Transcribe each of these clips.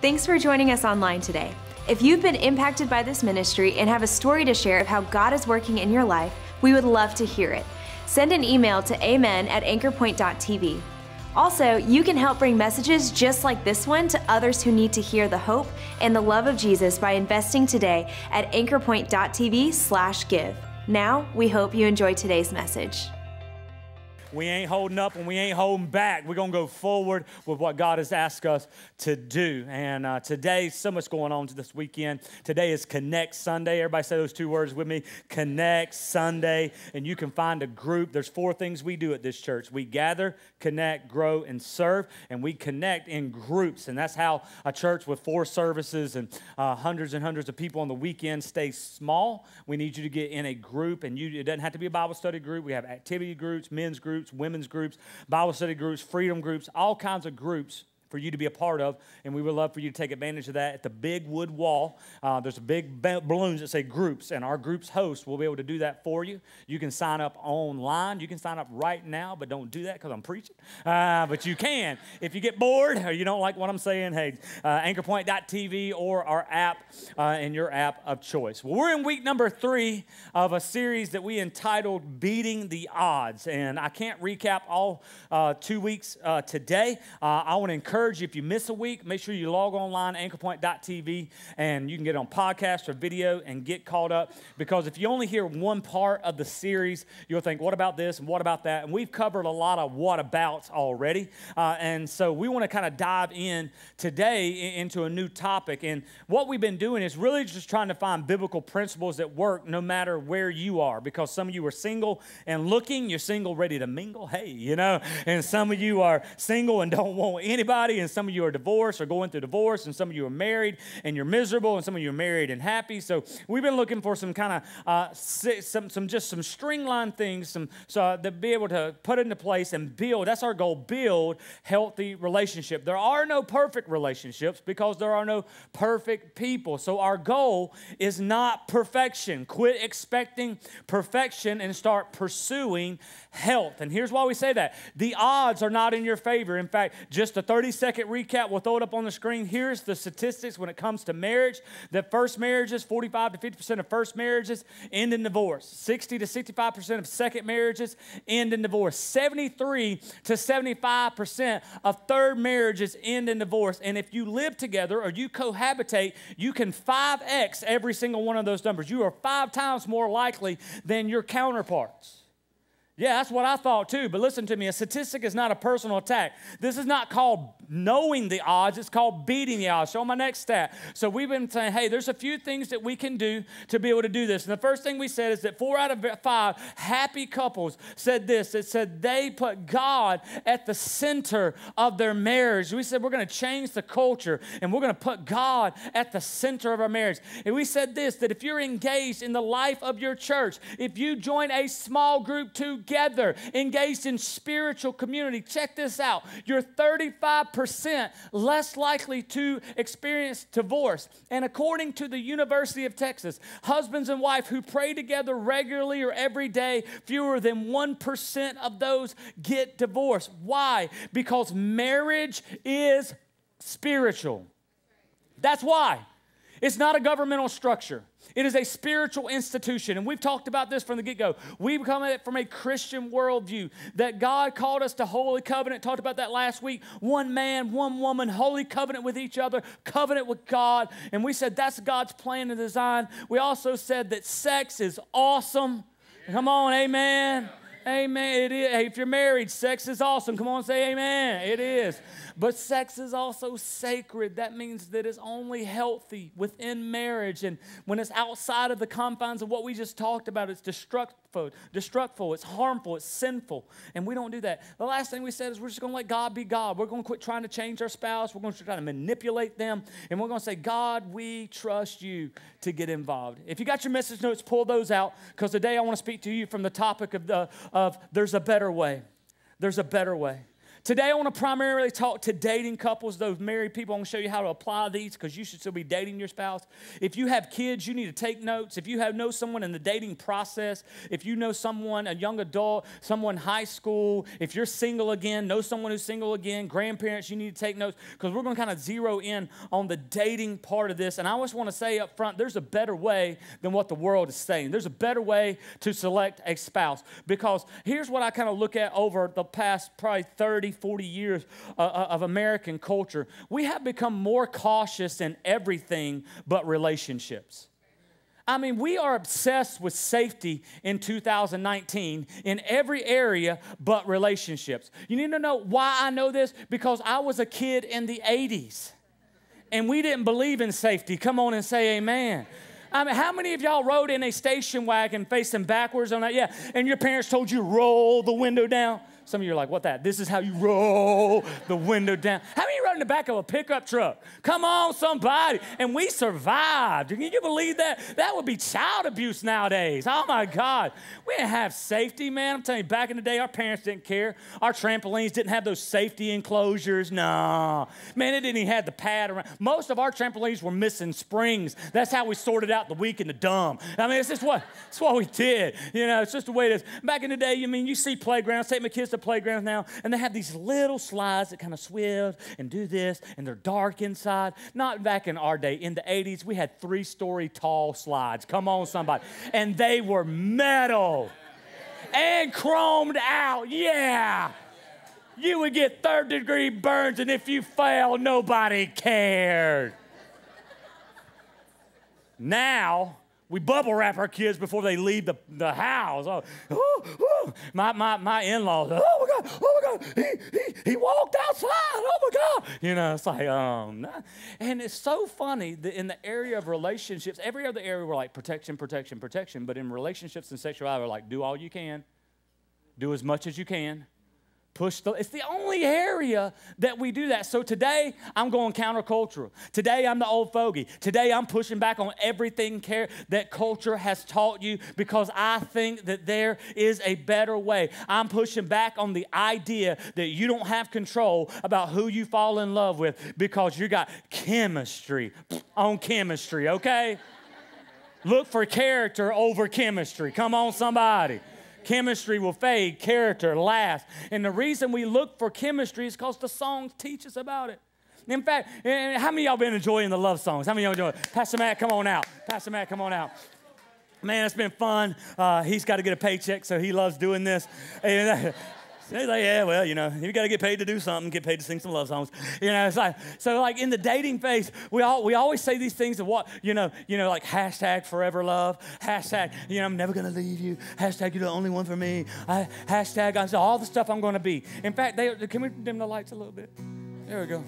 Thanks for joining us online today. If you've been impacted by this ministry and have a story to share of how God is working in your life, we would love to hear it. Send an email to amen@anchorpoint.tv. Also, you can help bring messages just like this one to others who need to hear the hope and the love of Jesus by investing today at anchorpoint.tv/give. Now, we hope you enjoy today's message. We ain't holding up and we ain't holding back. We're going to go forward with what God has asked us to do. And today, so much going on this weekend. Today is Connect Sunday. Everybody say those two words with me. Connect Sunday. And you can find a group. There's 4 things we do at this church. We gather, connect, grow, and serve. And we connect in groups. And that's how a church with 4 services and hundreds and hundreds of people on the weekend stays small. We need you to get in a group. And it doesn't have to be a Bible study group. We have activity groups, men's groups, women's groups, Bible study groups, freedom groups, all kinds of groups for you to be a part of, and we would love for you to take advantage of that. At the big wood wall, there's a big balloons that say groups, and our group's host will be able to do that for you. You can sign up online. You can sign up right now, but don't do that because I'm preaching. But you can. If you get bored or you don't like what I'm saying, hey, anchorpoint.tv or our app in your app of choice. Well, we're in week number 3 of a series that we entitled Beating the Odds, and I can't recap all 2 weeks today. I want to encourage you, if you miss a week, make sure you log online, anchorpoint.tv, and you can get it on podcast or video and get caught up. Because if you only hear one part of the series, you'll think, what about this and what about that? And we've covered a lot of what-abouts already. And so we want to kind of dive in today into a new topic. And what we've been doing is really just trying to find biblical principles that work no matter where you are. Because some of you are single and looking, you're single ready to mingle, hey, you know. And some of you are single and don't want anybody. And some of you are divorced or going through divorce, and some of you are married and you're miserable, and some of you are married and happy. So we've been looking for some kind of some stringline things, so to be able to put into place and build. That's our goal: build healthy relationship. There are no perfect relationships because there are no perfect people. So our goal is not perfection. Quit expecting perfection and start pursuing health. And here's why we say that: the odds are not in your favor. In fact, just a 30-second recap, we'll throw it up on the screen. Here's the statistics when it comes to marriage: that first marriages, 45 to 50% of first marriages end in divorce. 60 to 65% of second marriages end in divorce. 73 to 75% of third marriages end in divorce. And if you live together or you cohabitate, you can 5x every single one of those numbers. You are 5 times more likely than your counterparts. Yeah, that's what I thought too, but listen to me, a statistic is not a personal attack. This is not called knowing the odds, it's called beating the odds. Show my next stat. So we've been saying, hey, there's a few things that we can do to be able to do this. And the first thing we said is that 4 out of 5 happy couples said this. It said they put God at the center of their marriage. We said we're going to change the culture and we're going to put God at the center of our marriage. And we said this, that if you're engaged in the life of your church, if you join a small group together, engaged in spiritual community, check this out, you're 35% less likely to experience divorce. And according to the University of Texas, husbands and wife who pray together regularly or every day, fewer than 1% of those get divorced. Why? Because marriage is spiritual. That's why. It's not a governmental structure. It is a spiritual institution, and we've talked about this from the get-go. We've come at it from a Christian worldview, that God called us to holy covenant, talked about that last week, one man, one woman, holy covenant with each other, covenant with God, and we said that's God's plan and design. We also said that sex is awesome. Come on, amen. Amen. It is. Hey, if you're married, sex is awesome. Come on, say amen. It is. But sex is also sacred. That means that it's only healthy within marriage. And when it's outside of the confines of what we just talked about, it's destructive, it's harmful, it's sinful. And we don't do that. The last thing we said is we're just going to let God be God. We're going to quit trying to change our spouse. We're going to try to manipulate them. And we're going to say, God, we trust you to get involved. If you got your message notes, pull those out, because today I want to speak to you from the topic of there's a better way. There's a better way. Today, I want to primarily talk to dating couples, those married people. I'm going to show you how to apply these because you should still be dating your spouse. If you have kids, you need to take notes. If you know someone in the dating process, if you know someone, a young adult, someone high school, if you're single again, know someone who's single again, grandparents, you need to take notes because we're going to kind of zero in on the dating part of this. And I always want to say up front, there's a better way than what the world is saying. There's a better way to select a spouse because here's what I kind of look at over the past probably 30, 40 years of American culture. We have become more cautious in everything but relationships. I mean, we are obsessed with safety in 2019 in every area but relationships. You need to know why I know this? Because I was a kid in the 80s, and we didn't believe in safety. Come on and say amen. I mean, how many of y'all rode in a station wagon facing backwards on that? Yeah, and your parents told you roll the window down? Some of you are like, what that? This is how you roll the window down. How many rode in the back of a pickup truck? Come on, somebody. And we survived. Can you believe that? That would be child abuse nowadays. Oh, my God. We didn't have safety, man. I'm telling you, back in the day, our parents didn't care. Our trampolines didn't have those safety enclosures. No. Man, it didn't even have the pad around. Most of our trampolines were missing springs. That's how we sorted out the weak and the dumb. I mean, it's what we did. You know, it's just the way it is. Back in the day, you see playgrounds. Take my kids to playgrounds now, and they have these little slides that kind of swivel and do this, and they're dark inside. Not back in our day. In the 80s, we had 3-story tall slides. Come on, somebody. And they were metal and chromed out. Yeah. You would get third-degree burns, and if you fell, nobody cared. Now, we bubble wrap our kids before they leave the house. My in-laws, oh my God, he walked outside, oh my God. You know, it's like, and it's so funny that in the area of relationships, every other area we're like protection, but in relationships and sexuality, we're like, do all you can, do as much as you can. It's the only area that we do that. So today, I'm going countercultural. Today, I'm the old fogey. Today, I'm pushing back on everything that culture has taught you because I think that there is a better way. I'm pushing back on the idea that you don't have control about who you fall in love with because you got chemistry on chemistry, okay? Look for character over chemistry. Come on, somebody. Chemistry will fade, character lasts. And the reason we look for chemistry is because the songs teach us about it. In fact, how many of y'all been enjoying the love songs? How many of y'all enjoying it? Pastor Matt, come on out. Pastor Matt, come on out. Man, it's been fun. He's got to get a paycheck, so he loves doing this. And he's like, yeah, well, you know, you got to get paid to do something, get paid to sing some love songs. You know, it's like, so like in the dating phase, we always say these things of what, you know, like hashtag forever love, hashtag, you know, I'm never going to leave you, hashtag you're the only one for me, hashtag all the stuff I'm going to be. In fact, can we dim the lights a little bit? There we go.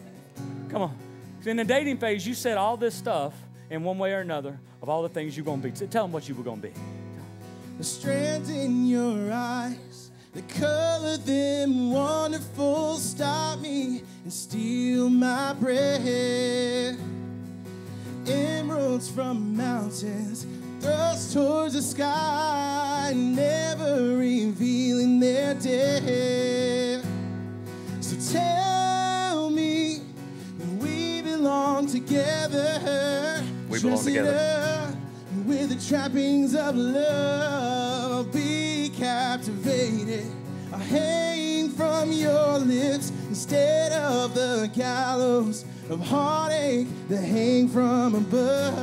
Come on. So in the dating phase, you said all this stuff in one way or another of all the things you're going to be. So tell them what you were going to be. The strand in your eyes, the color them wonderful, stop me and steal my breath. Emeralds from mountains, thrust towards the sky, never revealing their depth. So tell me that we belong together. We belong together. With the trappings of love, I'll be captivated. I'll hang from your lips instead of the gallows of heartache that hang from above.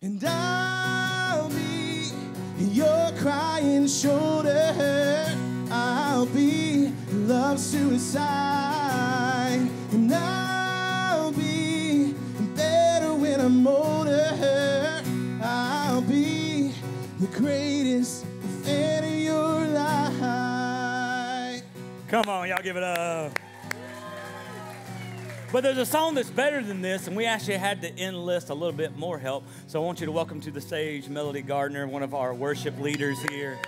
And I'll be your crying shoulder. I'll be love suicide. And I'll be better when I'm older. I'll be the greatest fan of your life. Come on, y'all give it up. But there's a song that's better than this, and we actually had to enlist a little bit more help. So I want you to welcome to the stage Melody Gardner, one of our worship leaders here.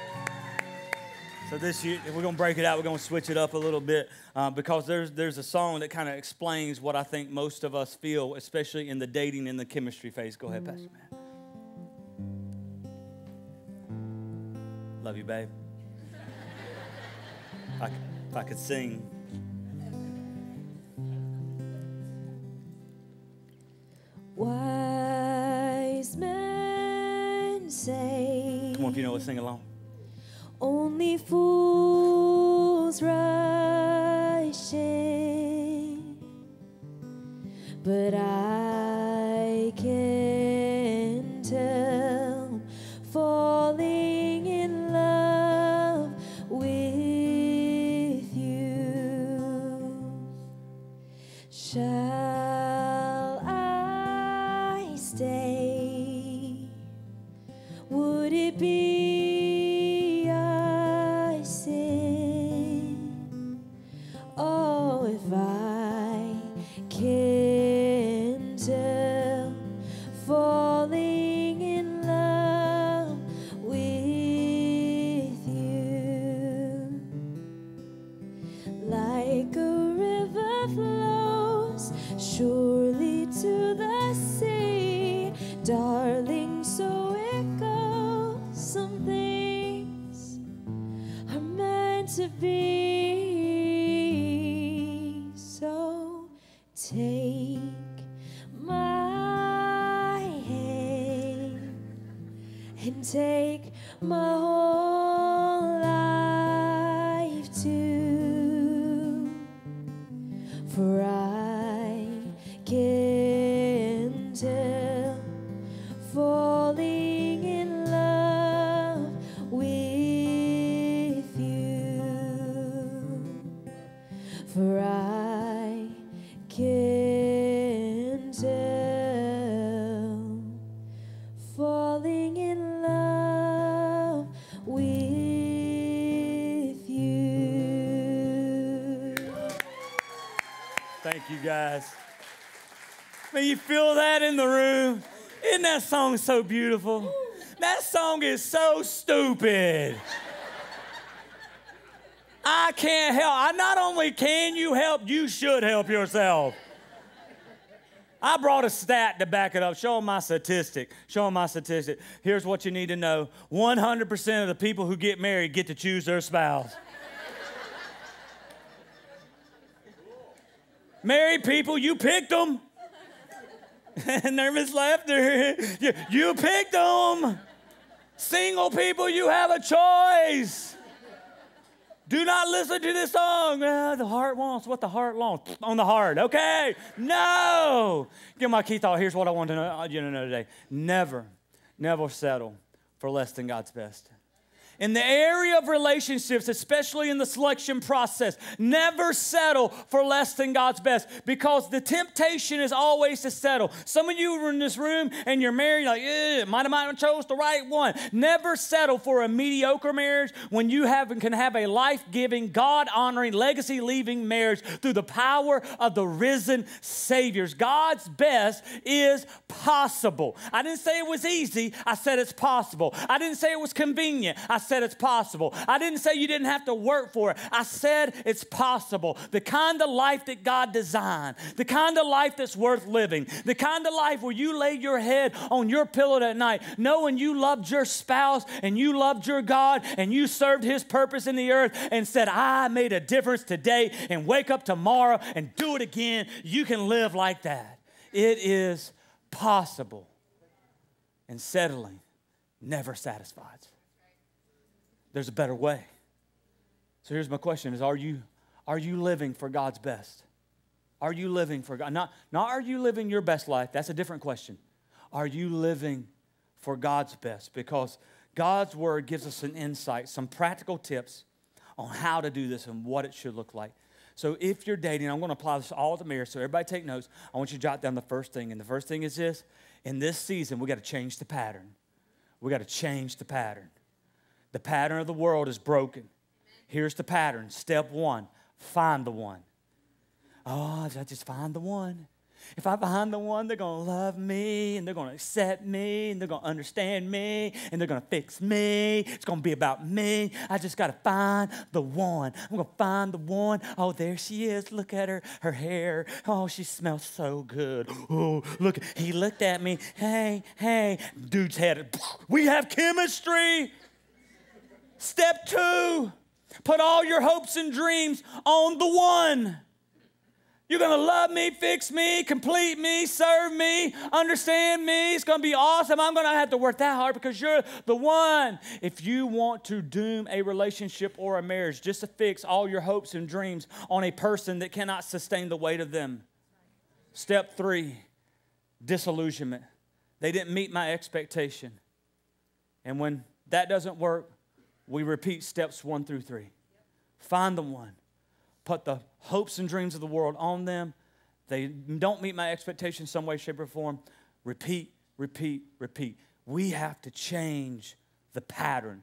So this year, we're going to break it out. We're going to switch it up a little bit because there's a song that kind of explains what I think most of us feel, especially in the dating and the chemistry phase. Go ahead, Pastor Matt. Love you, babe. If I could sing. Wise men say, Come on, if you know it, sing along. only fools rush in, but I can tell, falling in love with you. Shall I stay? Would it be a sin? Oh, if I can tell, falling in love with you. Like a river flows surely to the sea, darling, so it goes. Some things are meant to be. So take my hand and take my whole life too, for I can tell, falling in love with you, for I can tell, falling in love with you. Thank you, guys. Man, you feel that in the room? Isn't that song so beautiful? That song is so stupid. I can't help. Not only can you help, you should help yourself. I brought a stat to back it up. Show them my statistic. Show them my statistic. Here's what you need to know. 100% of the people who get married get to choose their spouse. Married people, you picked them. Nervous laughter. You picked them. Single people, you have a choice. Do not listen to this song. The heart wants what the heart wants. On the heart, okay? No. Give my key thought. Here's what I want to know, you to know today. Never settle for less than God's best. In the area of relationships, especially in the selection process, never settle for less than God's best, because the temptation is always to settle. Some of you are in this room and you're married, like, might have chose the right one. Never settle for a mediocre marriage when you can have a life-giving, God-honoring, legacy-leaving marriage through the power of the risen Saviors. God's best is possible. I didn't say it was easy. I said it's possible. I didn't say it was convenient. I said it's possible. I didn't say you didn't have to work for it. I said it's possible. The kind of life that God designed, the kind of life that's worth living, the kind of life where you lay your head on your pillow at night knowing you loved your spouse and you loved your God and you served His purpose in the earth and said, I made a difference today, and wake up tomorrow and do it again. You can live like that. It is possible. And settling never satisfies. There's a better way. So here's my question is, are you living for God's best? Are you living for God? Not are you living your best life? That's a different question. Are you living for God's best? Because God's word gives us an insight, some practical tips on how to do this and what it should look like. So if you're dating, I'm going to apply this all to the mirror, so everybody take notes. I want you to jot down the first thing. And the first thing is this. In this season, we got to change the pattern. We got to change the pattern. The pattern of the world is broken. Here's the pattern. Step one, find the one. Oh, I just find the one. If I find the one, they're going to love me, and they're going to accept me, and they're going to understand me, and they're going to fix me. It's going to be about me. I just got to find the one. I'm going to find the one. Oh, there she is. Look at her hair. Oh, she smells so good. Oh, look. He looked at me. Hey. Dude's head. We have chemistry. Step two, Put all your hopes and dreams on the one. You're going to love me, fix me, complete me, serve me, understand me. It's going to be awesome. I'm going to have to work that hard because you're the one. If you want to doom a relationship or a marriage, just to fix all your hopes and dreams on a person that cannot sustain the weight of them. Step 3, disillusionment. They didn't meet my expectation. And when that doesn't work, we repeat steps 1 through 3. Find the one. Put the hopes and dreams of the world on them. They don't meet my expectations some way, shape, or form. Repeat, repeat, repeat. We have to change the pattern.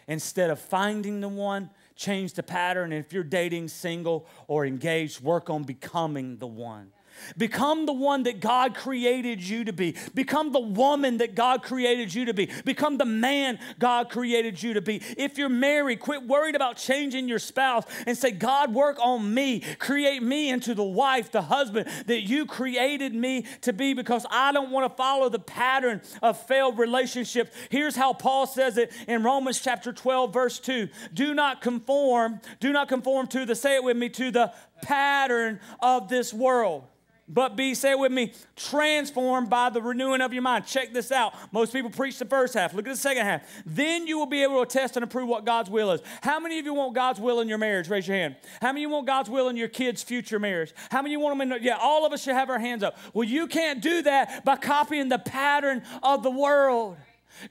Instead of finding the one, change the pattern. And if you're dating, single, or engaged, work on becoming the one. Become the one that God created you to be. Become the woman that God created you to be. Become the man God created you to be. If you're married, quit worried about changing your spouse and say, God, work on me. Create me into the wife, the husband that you created me to be, because I don't want to follow the pattern of failed relationships. Here's how Paul says it in Romans chapter 12, verse 2. Do not conform to the, say it with me, to the pattern of this world. But be, say it with me, transformed by the renewing of your mind. Check this out. Most people preach the first half. Look at the second half. Then you will be able to test and approve what God's will is. How many of you want God's will in your marriage? Raise your hand. How many of you want God's will in your kids' future marriage? How many of you want them in? Yeah, all of us should have our hands up. Well, you can't do that by copying the pattern of the world.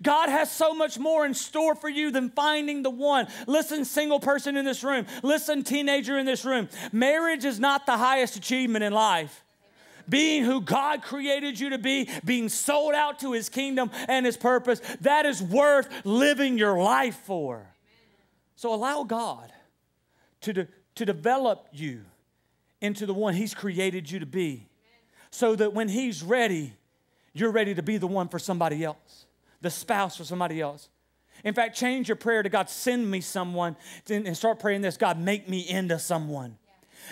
God has so much more in store for you than finding the one. Listen, single person in this room. Listen, teenager in this room. Marriage is not the highest achievement in life. Being who God created you to be, being sold out to His kingdom and His purpose, that is worth living your life for. So allow God to develop you into the one He's created you to be, so that when He's ready, you're ready to be the one for somebody else, the spouse for somebody else. In fact, change your prayer to God, send me someone, and start praying this: God, make me into someone.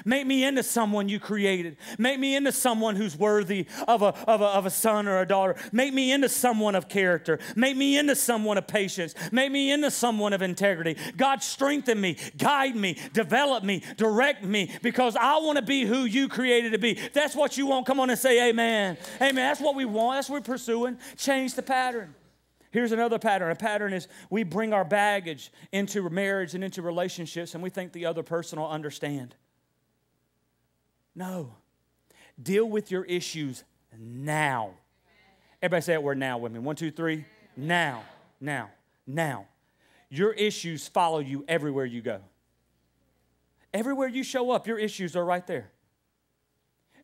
Make me into someone you created. Make me into someone who's worthy of a son or a daughter. Make me into someone of character. Make me into someone of patience. Make me into someone of integrity. God, strengthen me, guide me, develop me, direct me, because I want to be who you created to be. If that's what you want, come on and say amen. Amen. That's what we want. That's what we're pursuing. Change the pattern. Here's another pattern. A pattern is we bring our baggage into marriage and into relationships, and we think the other person will understand. No. Deal with your issues now. Everybody say that word now with me. 1, 2, 3. Now. Now. Now. Your issues follow you everywhere you go. Everywhere you show up, your issues are right there.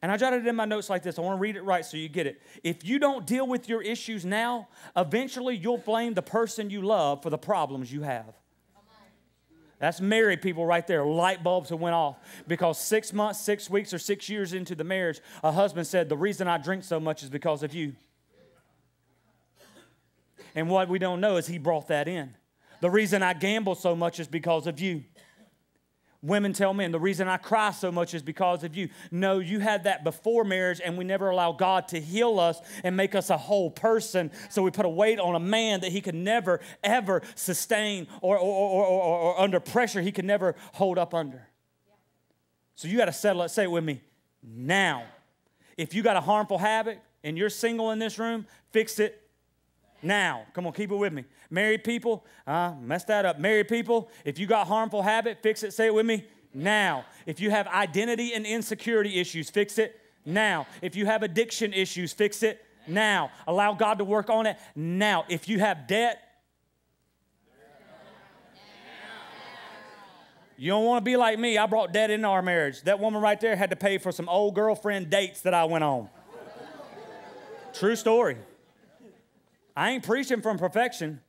And I jotted it in my notes like this. I want to read it right so you get it. If you don't deal with your issues now, eventually you'll blame the person you love for the problems you have. That's married people right there. Light bulbs have went off because 6 months, 6 weeks, or 6 years into the marriage, a husband said, the reason I drink so much is because of you. And what we don't know is he brought that in. The reason I gamble so much is because of you. Women tell men, the reason I cry so much is because of you. No, you had that before marriage, and we never allow God to heal us and make us a whole person. So we put a weight on a man that he could never, ever sustain, or under pressure he could never hold up under. So you got to settle it. Say it with me. Now. If you got a harmful habit and you're single in this room, fix it now. Come on, keep it with me. Married people, mess that up. Married people, if you got harmful habit, fix it. Say it with me. Now. If you have identity and insecurity issues, fix it now. If you have addiction issues, fix it now. Allow God to work on it now. If you have debt, you don't want to be like me. I brought debt into our marriage. That woman right there had to pay for some old girlfriend dates that I went on. True story. I ain't preaching from perfection.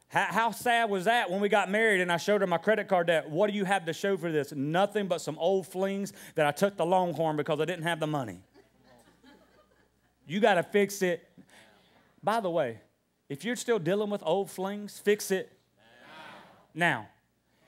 How sad was that when we got married and I showed her my credit card debt? What do you have to show for this? Nothing but some old flings that I took the Longhorn because I didn't have the money. You got to fix it. By the way, if you're still dealing with old flings, fix it now.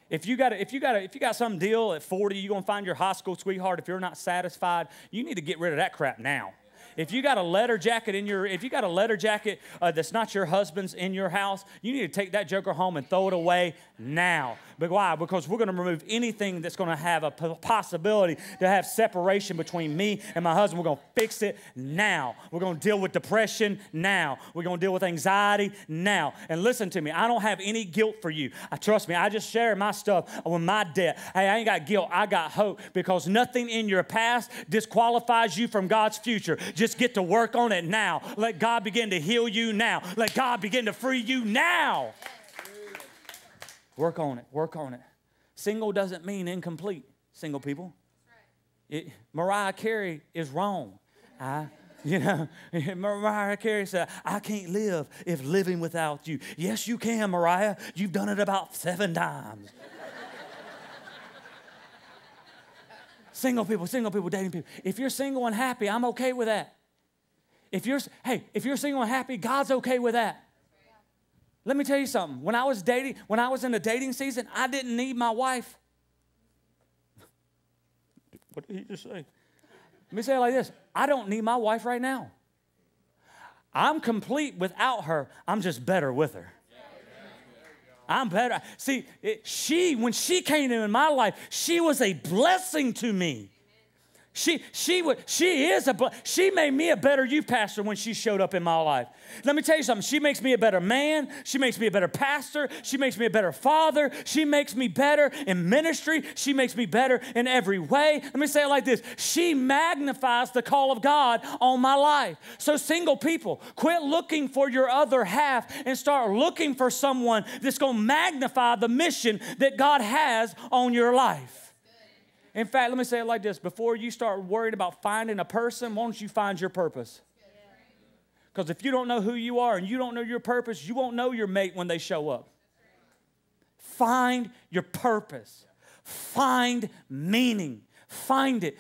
If you got some deal at 40, you're going to find your high school sweetheart. If you're not satisfied, you need to get rid of that crap now. If you got a leather jacket that's not your husband's in your house, you need to take that joker home and throw it away now. But why? Because we're going to remove anything that's going to have a possibility to have separation between me and my husband. We're going to fix it now. We're going to deal with depression now. We're going to deal with anxiety now. And listen to me, I don't have any guilt for you. Trust me, I just share my stuff with my debt. Hey, I ain't got guilt. I got hope, because nothing in your past disqualifies you from God's future. Just get to work on it now. Let God begin to heal you now. Let God begin to free you now. Work on it. Work on it. Single doesn't mean incomplete, single people. Mariah Carey is wrong. Mariah Carey said, I can't live if living without you. Yes, you can, Mariah. You've done it about 7 times. Single people, dating people. If you're single and happy, I'm okay with that. If you're single and happy, God's okay with that. Let me tell you something. When I was in the dating season, I didn't need my wife. What did he just say? Let me say it like this. I don't need my wife right now. I'm complete without her. I'm just better with her. I'm better. See, when she came into my life, she was a blessing to me. She made me a better youth pastor when she showed up in my life. Let me tell you something. She makes me a better man. She makes me a better pastor. She makes me a better father. She makes me better in ministry. She makes me better in every way. Let me say it like this. She magnifies the call of God on my life. So single people, quit looking for your other half and start looking for someone that's going to magnify the mission that God has on your life. In fact, let me say it like this. Before you start worried about finding a person, why don't you find your purpose? Because if you don't know who you are and you don't know your purpose, you won't know your mate when they show up. Find your purpose. Find meaning. Find it.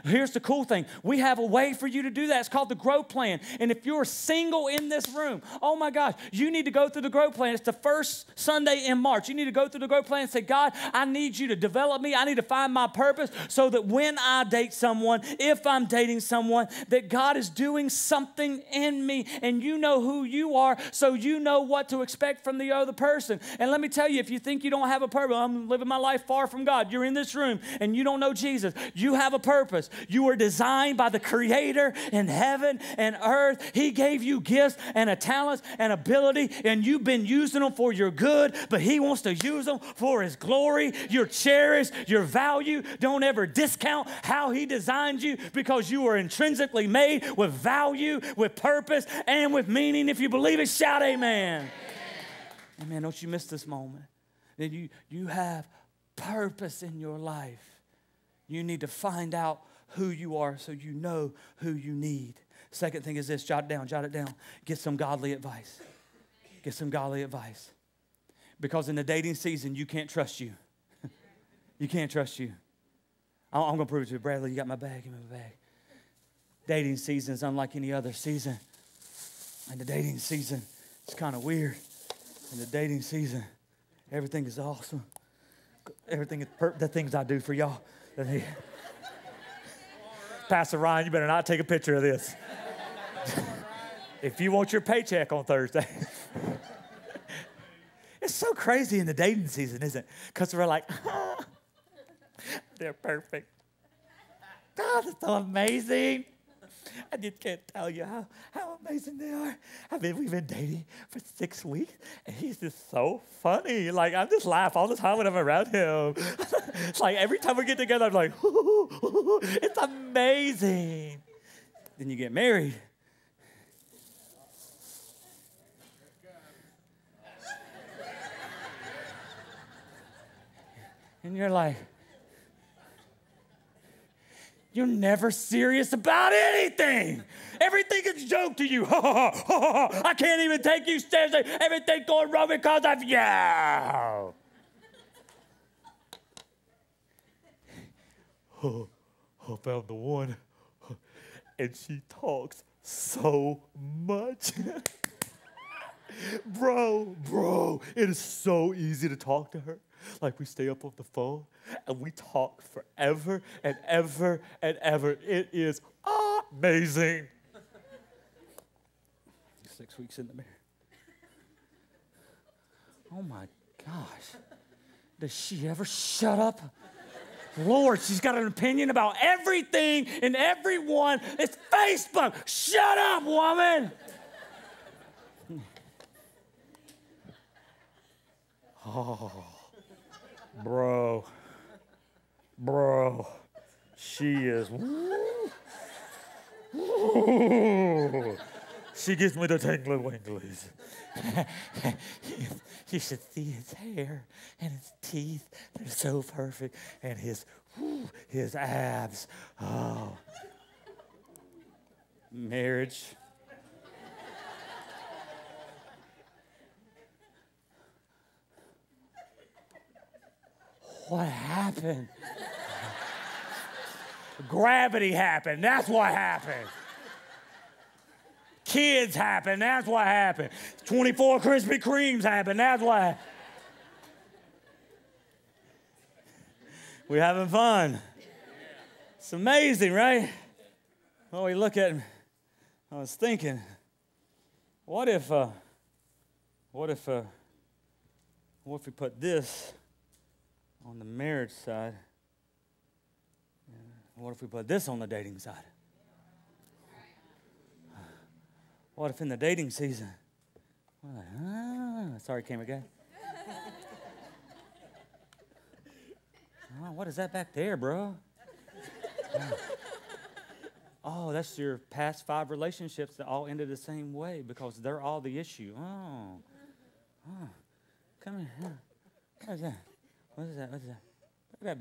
Here's the cool thing. We have a way for you to do that. It's called the Grow Plan. And if you're single in this room, oh my gosh, you need to go through the Grow Plan. It's the first Sunday in March. You need to go through the Grow Plan and say, God, I need you to develop me. I need to find my purpose so that when I date someone, if I'm dating someone, that God is doing something in me and you know who you are, so you know what to expect from the other person. And let me tell you, if you think you don't have a purpose, I'm living my life far from God, you're in this room and you don't know Jesus, you have a purpose. You were designed by the Creator in heaven and earth. He gave you gifts and a talent and ability, and you've been using them for your good, but He wants to use them for His glory. You're cherished, you're valued. Don't ever discount how He designed you, because you were intrinsically made with value, with purpose, and with meaning. If you believe it, shout amen. Amen. Don't you miss this moment. Then you have purpose in your life. You need to find out who you are so you know who you need. Second thing is this, jot it down. Get some godly advice. Get some godly advice. Because in the dating season, you can't trust you. You can't trust you. I'm going to prove it to you. Bradley, you got my bag? Give me my bag. Dating season is unlike any other season. And the dating season, it's kind of weird. In the dating season, everything is awesome. Everything is the things I do for y'all. Pastor Ryan, you better not take a picture of this. If you want your paycheck on Thursday. It's so crazy in the dating season, isn't it? Because we're like, they're perfect. God, it's so amazing. I just can't tell you how amazing they are. We've been dating for 6 weeks, and he's just so funny. Like, I just laugh all the time when I'm around him. It's like every time we get together, I'm like, it's amazing. Then you get married. And you're like, you're never serious about anything. Everything is a joke to you. I can't even take you seriously. Everything's going wrong because of you. I found the one. And she talks so much. Bro, it is so easy to talk to her. Like, we stay up on the phone and we talk forever and ever and ever. It is amazing. 6 weeks in the marriage. Oh my gosh. Does she ever shut up? Lord, she's got an opinion about everything and everyone. It's Facebook. Shut up, woman. Oh, bro. She is. She gives me the tingly winglies. You should see his hair and his teeth. They're so perfect. And his abs. Oh. Marriage. What happened? Gravity happened. That's what happened. Kids happened. That's what happened. 24 Krispy Kremes happened. That's what. We're having fun. It's amazing, right? Well, we look at. I was thinking, what if we put this on the marriage side? What if we put this on the dating side? What if in the dating season, sorry, camera guy. What is that back there, bro? Oh, that's your past 5 relationships that all ended the same way because they're all the issue. Oh. Come here. What is that? What is that? Look at that.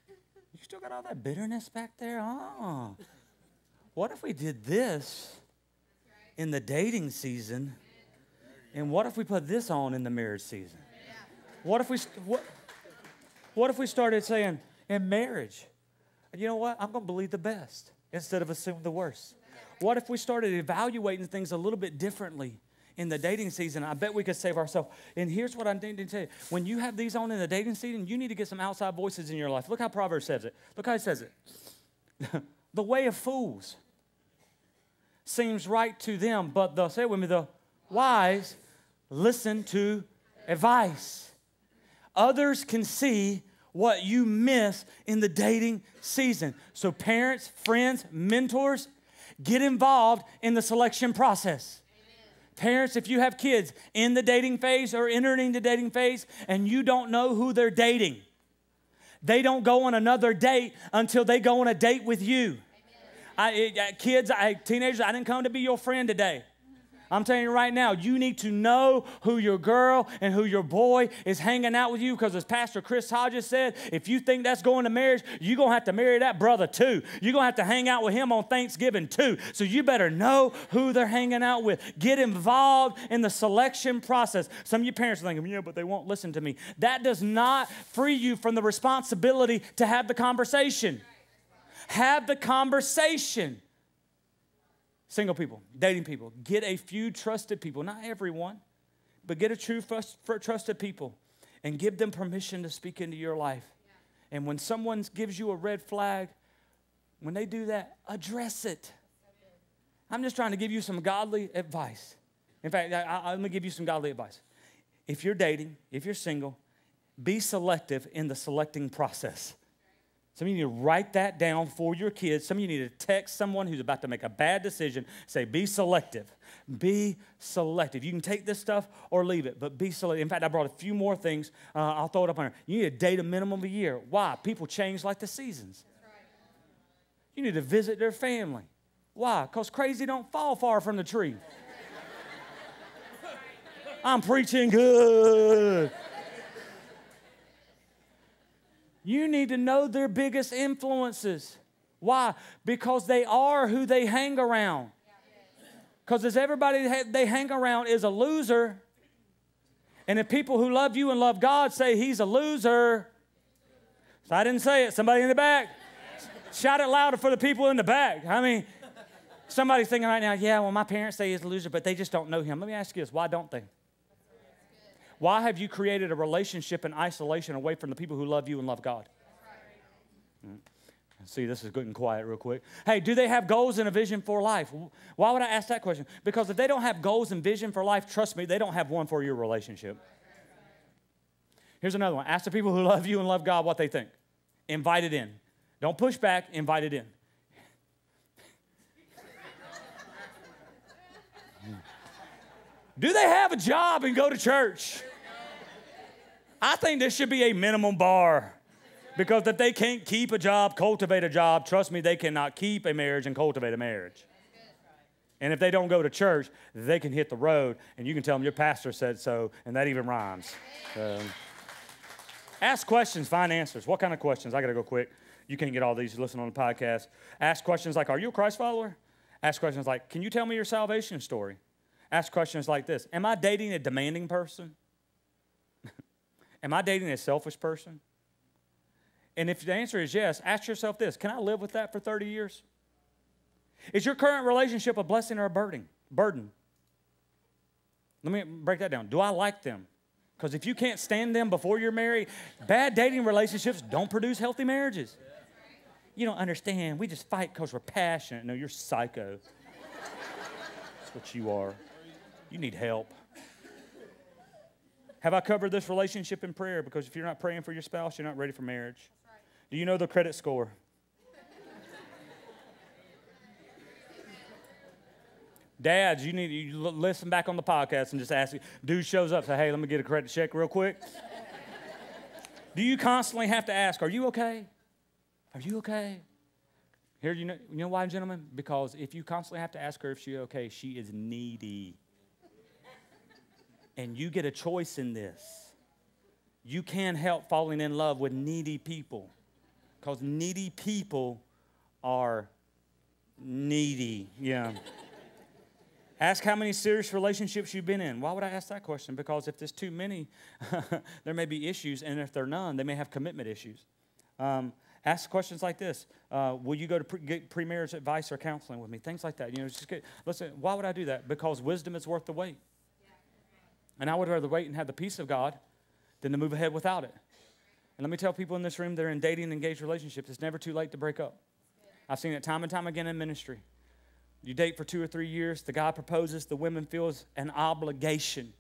You still got all that bitterness back there? Oh. What if we did this in the dating season, and what if we put this on in the marriage season? What if we started saying, in marriage, you know what? I'm going to believe the best instead of assume the worst. What if we started evaluating things a little bit differently in the dating season? I bet we could save ourselves. And here's what I need to tell you. When you have these on in the dating season, you need to get some outside voices in your life. Look how Proverbs says it. Look how it says it. The way of fools seems right to them, but say it with me, the wise listen to advice. Others can see what you miss in the dating season. So parents, friends, mentors, get involved in the selection process. Parents, if you have kids in the dating phase or entering the dating phase and you don't know who they're dating, they don't go on another date until they go on a date with you. Teenagers, I didn't come to be your friend today. I'm telling you right now, you need to know who your girl and who your boy is hanging out with you, because as Pastor Chris Hodges said, if you think that's going to marriage, you're going to have to marry that brother too. You're going to have to hang out with him on Thanksgiving too. So you better know who they're hanging out with. Get involved in the selection process. Some of you parents are thinking, yeah, but they won't listen to me. That does not free you from the responsibility to have the conversation. Have the conversation. Single people, dating people, get a few trusted people, not everyone, but get a true trusted people and give them permission to speak into your life. Yeah. And when someone gives you a red flag, when they do that, address it. I'm just trying to give you some godly advice. In fact, let me give you some godly advice. If you're dating, if you're single, be selective in the selecting process. Some of you need to write that down for your kids. Some of you need to text someone who's about to make a bad decision. Say, be selective. Be selective. You can take this stuff or leave it, but be selective. In fact, I brought a few more things. I'll throw it up on here. You need to date a minimum of a year. Why? People change like the seasons. You need to visit their family. Why? Because crazy don't fall far from the tree. I'm preaching good. You need to know their biggest influences. Why? Because they are who they hang around. Because as everybody they hang around is a loser, and if people who love you and love God say he's a loser, so I didn't say it, somebody in the back, shout it louder for the people in the back. I mean, somebody's thinking right now, yeah, well, my parents say he's a loser, but they just don't know him. Let me ask you this, why don't they? Why have you created a relationship in isolation away from the people who love you and love God? See, this is getting quiet real quick. Hey, do they have goals and a vision for life? Why would I ask that question? Because if they don't have goals and vision for life, trust me, they don't have one for your relationship. Here's another one. Ask the people who love you and love God what they think. Invite it in. Don't push back, invite it in. Do they have a job and go to church? I think this should be a minimum bar. Because if they can't keep a job, cultivate a job, trust me, they cannot keep a marriage and cultivate a marriage. And if they don't go to church, they can hit the road, and you can tell them your pastor said so, and that even rhymes. Ask questions, find answers. What kind of questions? I got to go quick. You can't get all these. Listen on the podcast. Ask questions like, are you a Christ follower? Ask questions like, can you tell me your salvation story? Ask questions like this. Am I dating a demanding person? Am I dating a selfish person? And if the answer is yes, ask yourself this. Can I live with that for 30 years? Is your current relationship a blessing or a burden? Let me break that down. Do I like them? Because if you can't stand them before you're married, bad dating relationships don't produce healthy marriages. You don't understand. We just fight because we're passionate. No, you're psycho. That's what you are. You need help. Have I covered this relationship in prayer? Because if you're not praying for your spouse, you're not ready for marriage. Do you know the credit score? Dads, you listen back on the podcast and just ask. Dude shows up, say, hey, let me get a credit check real quick. Do you constantly have to ask, are you okay? Are you okay? Here, you know why, gentlemen? Because if you constantly have to ask her if she's okay, she is needy. And you get a choice in this. You can't help falling in love with needy people. Because needy people are needy. Yeah. Ask how many serious relationships you've been in. Why would I ask that question? Because if there's too many, there may be issues. And if there are none, they may have commitment issues. Ask questions like this. Will you go to get pre-marriage advice or counseling with me? Things like that. Listen, why would I do that? Because wisdom is worth the wait. And I would rather wait and have the peace of God than to move ahead without it. And let me tell people in this room that are in dating and engaged relationships, it's never too late to break up. I've seen it time and time again in ministry. You date for 2 or 3 years, the guy proposes, the woman feels an obligation.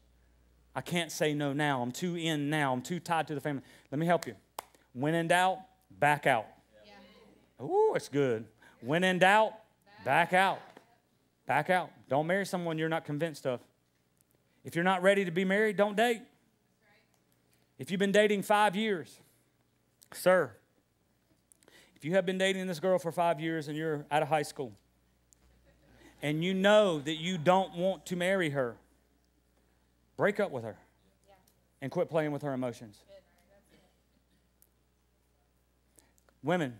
I can't say no now. I'm too in now. I'm too tied to the family. Let me help you. When in doubt, back out. Yeah. Ooh, it's good. When in doubt, back out. Back out. Don't marry someone you're not convinced of. If you're not ready to be married, don't date. If you've been dating 5 years, sir, if you have been dating this girl for 5 years and you're out of high school, and you know that you don't want to marry her, break up with her and quit playing with her emotions. Women,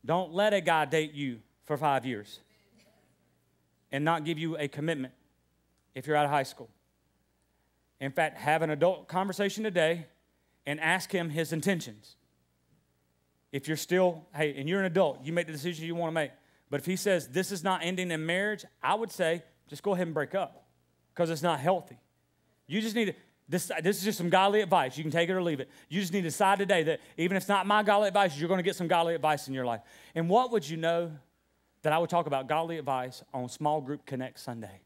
don't let a guy date you for 5 years and not give you a commitment if you're out of high school. In fact, have an adult conversation today and ask him his intentions. If you're still, hey, and you're an adult, you make the decision you want to make. But if he says this is not ending in marriage, I would say just go ahead and break up because it's not healthy. You just need to, this is just some godly advice. You can take it or leave it. You just need to decide today that even if it's not my godly advice, you're going to get some godly advice in your life. And what would you know that I would talk about godly advice on Small Group Connect Sunday?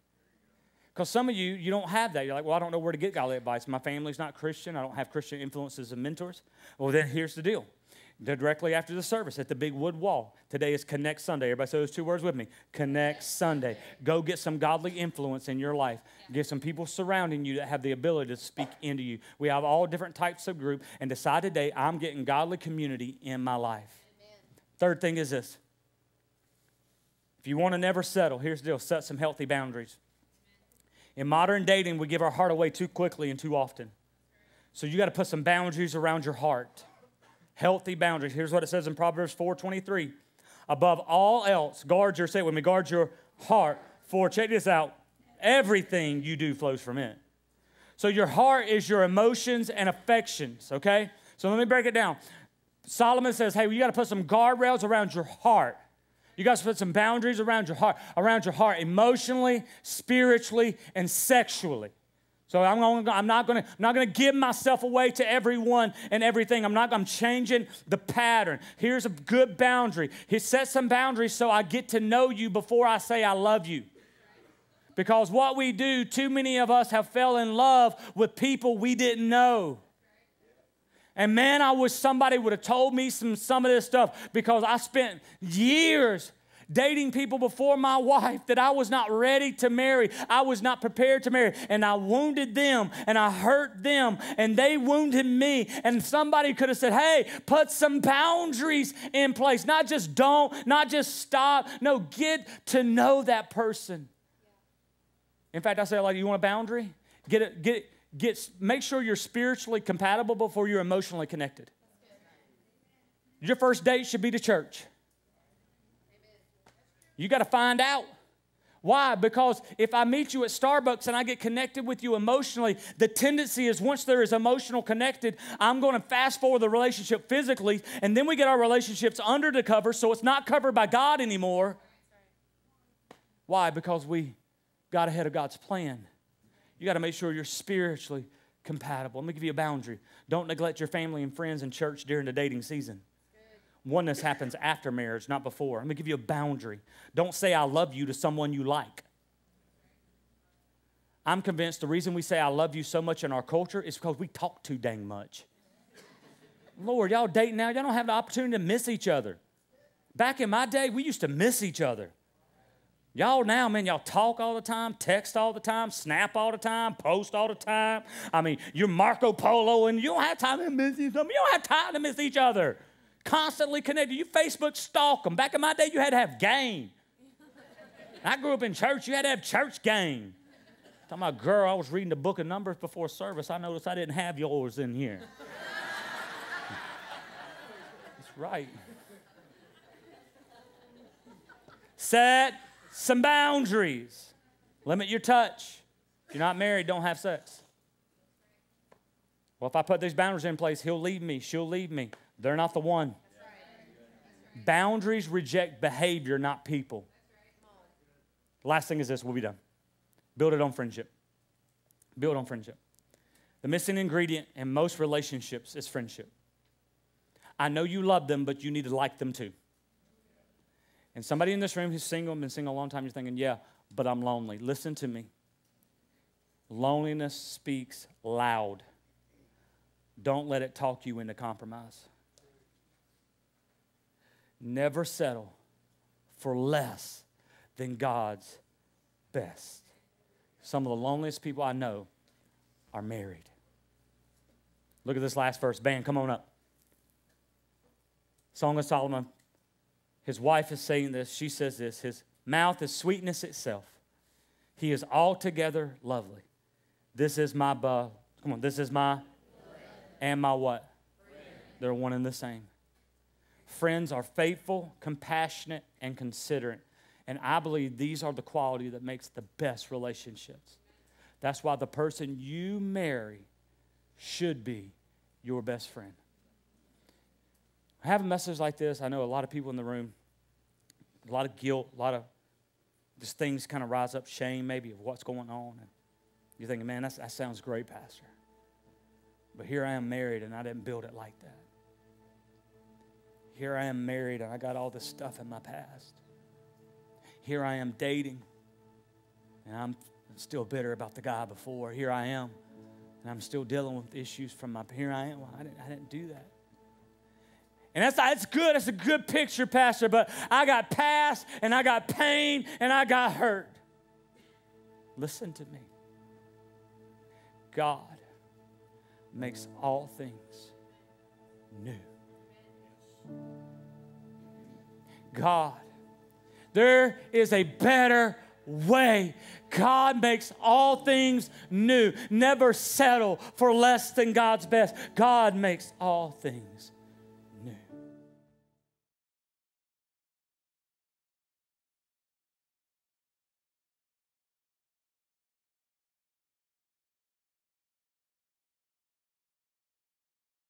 Because some of you don't have that. You're like, well, I don't know where to get godly advice. My family's not Christian. I don't have Christian influences and mentors. Well, then here's the deal. Directly after the service at the big wood wall. Today is Connect Sunday. Everybody say those 2 words with me. Connect Sunday. Go get some godly influence in your life. Get some people surrounding you that have the ability to speak into you. We have all different types of group. And decide today, I'm getting godly community in my life. Amen. Third thing is this. If you want to never settle, here's the deal. Set some healthy boundaries. In modern dating, we give our heart away too quickly and too often. So you got to put some boundaries around your heart. Healthy boundaries. Here's what it says in Proverbs 4:23. Above all else, guard your, say it with me, guard your heart. For, check this out, everything you do flows from it. So your heart is your emotions and affections, okay? So let me break it down. Solomon says, hey, well, you got to put some guardrails around your heart. You got to put some boundaries around your heart emotionally, spiritually, and sexually. So I'm not going to give myself away to everyone and everything. I'm changing the pattern. Here's a good boundary. He set some boundaries so I get to know you before I say I love you. Because what we do, too many of us have fell in love with people we didn't know. And man, I wish somebody would have told me some of this stuff, because I spent years dating people before my wife that I was not ready to marry. I was not prepared to marry. And I wounded them and I hurt them and they wounded me. And somebody could have said, hey, put some boundaries in place. Not just don't, not just stop. No, get to know that person. In fact, I say, like, you want a boundary? Make sure you're spiritually compatible before you're emotionally connected. Your first date should be to church. You got to find out. Why? Because if I meet you at Starbucks and I get connected with you emotionally, the tendency is once there is emotional connected, I'm going to fast forward the relationship physically, and then we get our relationships under the cover, so it's not covered by God anymore. Why? Because we got ahead of God's plan. You got to make sure you're spiritually compatible. Let me give you a boundary. Don't neglect your family and friends and church during the dating season. Oneness happens after marriage, not before. Let me give you a boundary. Don't say I love you to someone you like. I'm convinced the reason we say I love you so much in our culture is because we talk too dang much. Lord, y'all dating now, y'all don't have the opportunity to miss each other. Back in my day, we used to miss each other. Y'all now, man, y'all talk all the time, text all the time, snap all the time, post all the time. I mean, you're Marco Polo and you don't have time to miss each other. You don't have time to miss each other. Constantly connected. You Facebook stalk them. Back in my day, you had to have game. I grew up in church. You had to have church game. Talking about, girl, I was reading the book of Numbers before service. I noticed I didn't have yours in here. That's right. Set some boundaries. Limit your touch. If you're not married, don't have sex. Well, if I put these boundaries in place, he'll leave me. She'll leave me. They're not the one. Boundaries reject behavior, not people. Last thing is this, we'll be done. Build it on friendship. Build on friendship. The missing ingredient in most relationships is friendship. I know you love them, but you need to like them too. And somebody in this room who's single, been single a long time, you're thinking, yeah, but I'm lonely. Listen to me. Loneliness speaks loud. Don't let it talk you into compromise. Never settle for less than God's best. Some of the loneliest people I know are married. Look at this last verse. Band, come on up. Song of Solomon. His wife is saying this. She says this. His mouth is sweetness itself. He is altogether lovely. This is my this is my and my what? Friend. They're one and the same. Friends are faithful, compassionate, and considerate. And I believe these are the quality that makes the best relationships. That's why the person you marry should be your best friend. I have a message like this. I know a lot of people in the room, a lot of guilt, a lot of just things kind of rise up, shame maybe of what's going on. And you're thinking, man, that sounds great, Pastor. But here I am married and I didn't build it like that. Here I am married and I got all this stuff in my past. Here I am dating and I'm still bitter about the guy before. Here I am and I'm still dealing with issues from my, here I am. Well, I didn't do that. And that's good. That's a good picture, Pastor, but I got past and I got pain and I got hurt. Listen to me. God makes all things new. God, there is a better way. God makes all things new. Never settle for less than God's best. God makes all things